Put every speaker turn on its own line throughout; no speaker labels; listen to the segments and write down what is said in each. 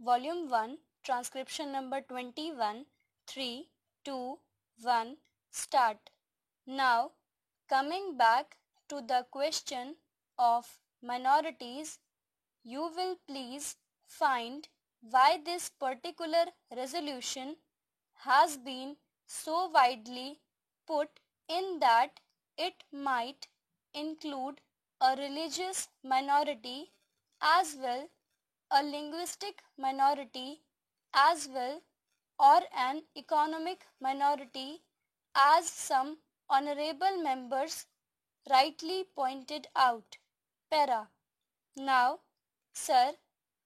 Volume 1, Transcription number 21, 3, 2, 1, start. Now, coming back to the question of minorities, you will please find why this particular resolution has been so widely put in that it might include a religious minority as well, a linguistic minority as well, or an economic minority, as some honorable members rightly pointed out. Para. Now, sir,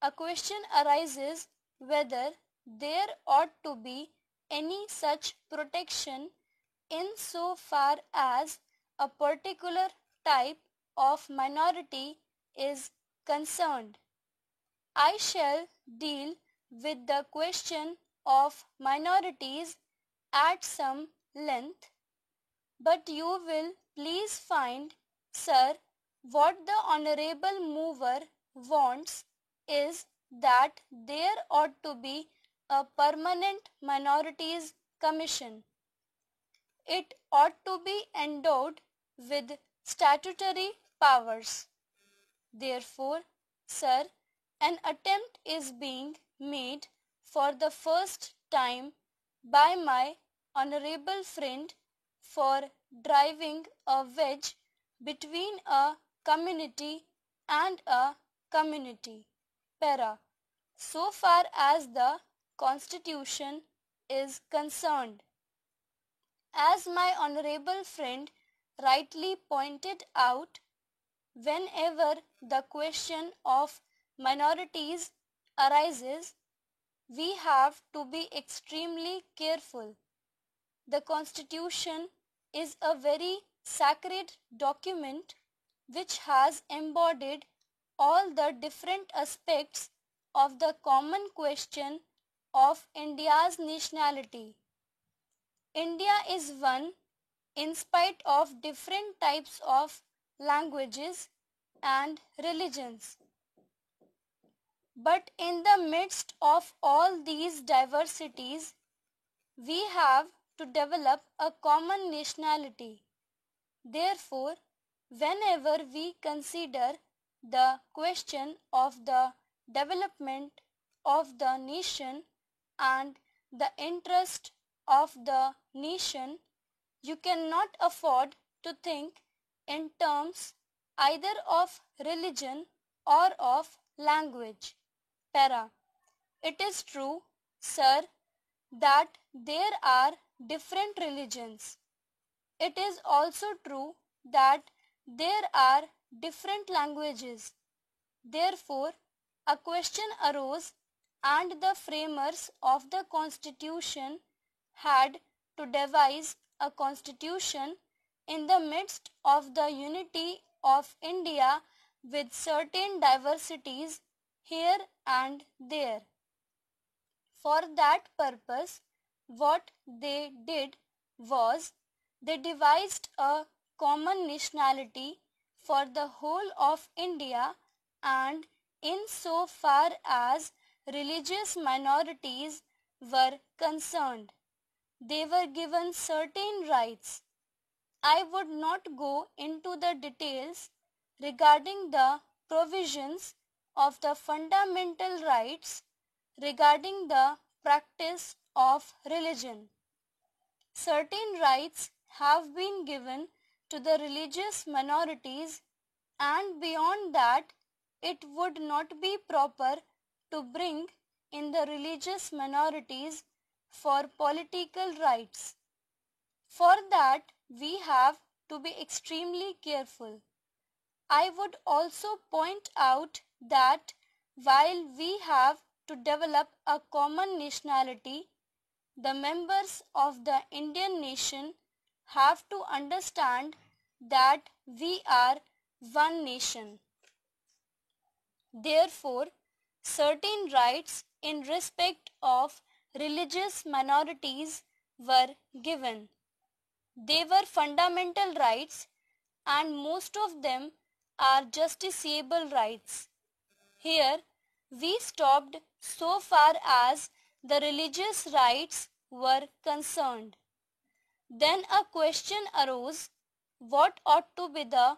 a question arises whether there ought to be any such protection in so far as a particular type of minority is concerned. I shall deal with the question of minorities at some length, but you will please find, sir, what the honorable mover wants is that there ought to be a permanent minorities commission. It ought to be endowed with statutory powers. Therefore, sir, an attempt is being made for the first time by my honorable friend for driving a wedge between a community and a community. Para. So far as the Constitution is concerned. As my honorable friend rightly pointed out, whenever the question of minorities arises, we have to be extremely careful. The Constitution is a very sacred document which has embodied all the different aspects of the common question of India's nationality. India is one in spite of different types of languages and religions. But in the midst of all these diversities, we have to develop a common nationality. Therefore, whenever we consider the question of the development of the nation and the interest of the nation, you cannot afford to think in terms either of religion or of language. Para. It is true, sir, that there are different religions. It is also true that there are different languages. Therefore, a question arose and the framers of the Constitution had to devise a constitution in the midst of the unity of India with certain diversities here and there. For that purpose, what they did was they devised a common nationality for the whole of India, and in so far as religious minorities were concerned, they were given certain rights. I would not go into the details regarding the provisions of the fundamental rights regarding the practice of religion. Certain rights have been given to the religious minorities, and beyond that, it would not be proper to bring in the religious minorities for political rights. For that, we have to be extremely careful. I would also point out that while we have to develop a common nationality, the members of the Indian nation have to understand that we are one nation. Therefore, certain rights in respect of religious minorities were given. They were fundamental rights, and most of them are justiciable rights. Here we stopped so far as the religious rights were concerned. Then a question arose: what ought to be the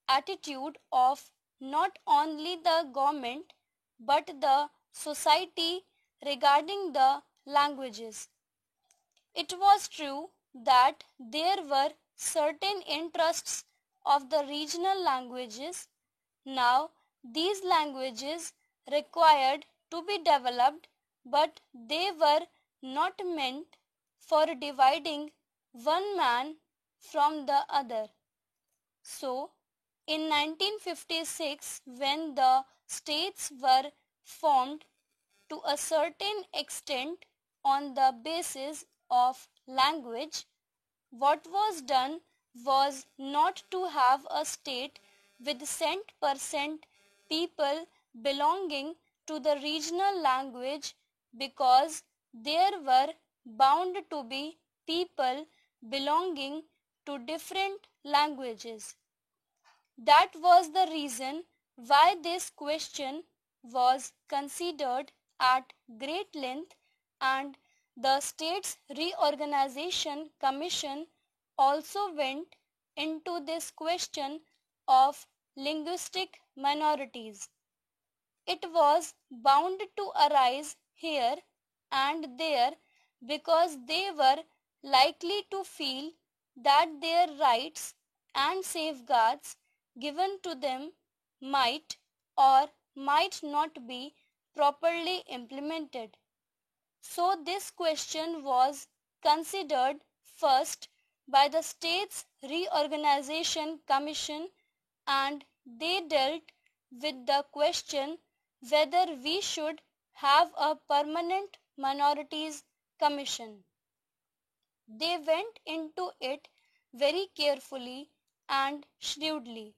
attitude of not only the government but the society regarding the languages? It was true that there were certain interests of the regional languages. Now, these languages required to be developed, but they were not meant for dividing one man from the other. So, in 1956, when the states were formed to a certain extent on the basis of language, what was done was not to have a state with cent% people belonging to the regional language, because there were bound to be people belonging to different languages. That was the reason why this question was considered at great length, and the States Reorganization Commission also went into this question of linguistic minorities. It was bound to arise here and there because they were likely to feel that their rights and safeguards given to them might or might not be properly implemented. So this question was considered first by the States Reorganization Commission, and they dealt with the question whether we should have a permanent minorities commission. They went into it very carefully and shrewdly.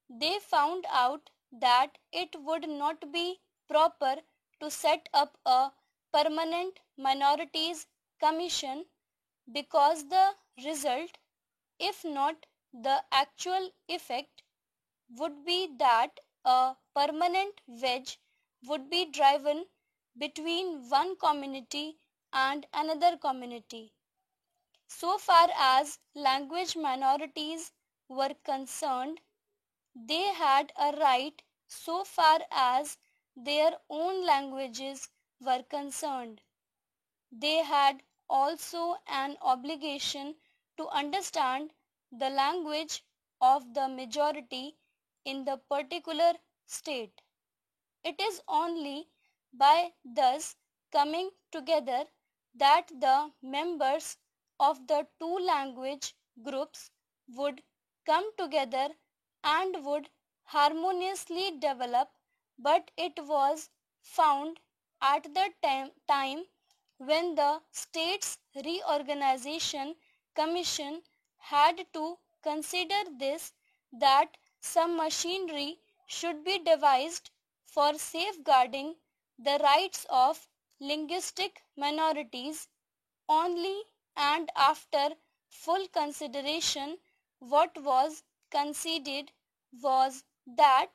They found out that it would not be proper to set up a permanent minorities commission, because the result, if not the actual effect, would be that a permanent wedge would be driven between one community and another community. So far as language minorities were concerned, they had a right so far as their own languages were concerned. They had also an obligation to understand the language of the majority in the particular state. It is only by thus coming together that the members of the two language groups would come together and would harmoniously develop, but it was found at the time when the States Reorganization Commission had to consider this, that some machinery should be devised for safeguarding the rights of linguistic minorities. Only and after full consideration, what was conceded was that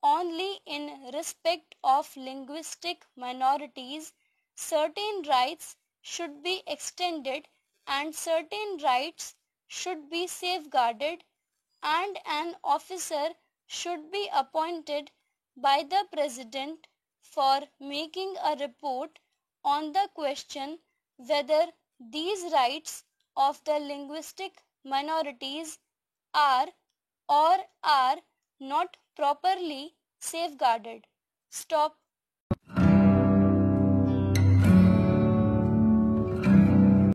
only in respect of linguistic minorities certain rights should be extended and certain rights should be safeguarded, and an officer should be appointed by the President for making a report on the question whether these rights of the linguistic minorities are or are not properly safeguarded. Stop.